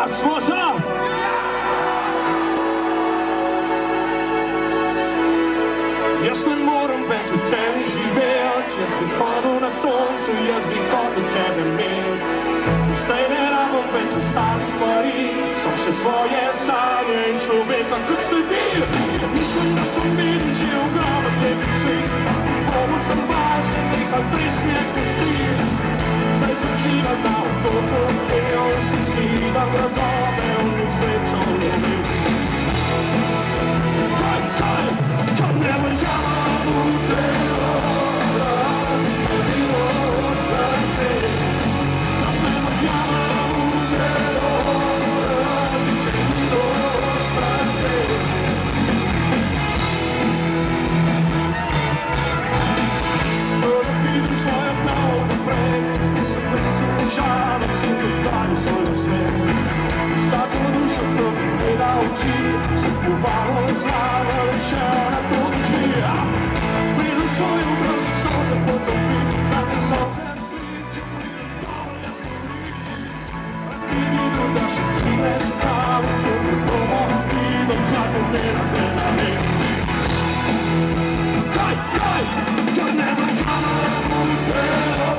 smo za. Jaz ne morem več v tebi živeti, jaz bi hodil na soncu, jaz bi hotel tebe imeti. Zdaj ne rabim več ostalih stvari, so še svoje sanje in človeka, kot ste vi. Mislim, da sem videl že ogromen lepih svet, dvomu sem bal, sem nekaj presmeh kosti. Zdaj počivam na otoku, pejal sem si, da gradove v njih srečo lovil. Kad ne verjamem v telo, radi te bilo srce. Jaz ne verjamem v telo, radi te bilo srce. Da vidim svojo prav naprej, zdaj sem presel žalost in odvalil svoj svet. Vsako dušo, ko mi gleda oči, sem pljuvalo zraven šel na to duši. Pridem svoj obraz in solze potopim, znate solze slim, če pridem dobro, jaz lovim. Rad bi videl, da še ti ne stavi, svoj bomo videl, kako me nadrenalim. Kaj, ker ne verjamem v telo.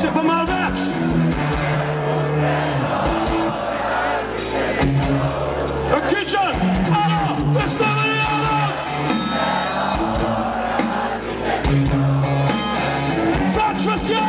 Še pa malo več! Kitchen! Alo! Jaz ne verjamem! Več vas je!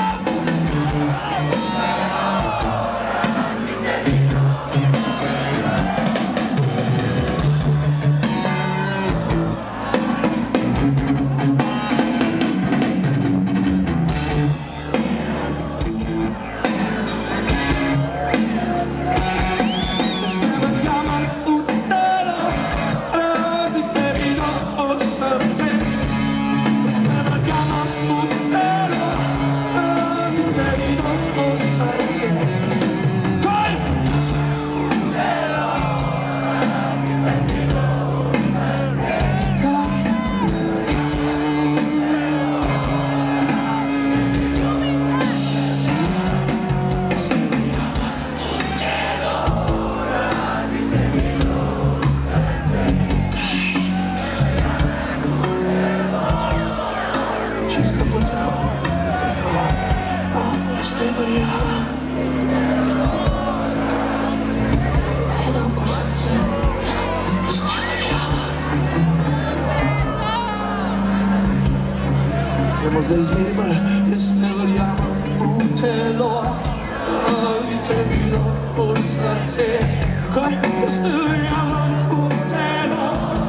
Zdaj zmerimo, jaz ne verjamem v telo, radi te bilo v srce. Kaj? Jaz ne verjamem v telo.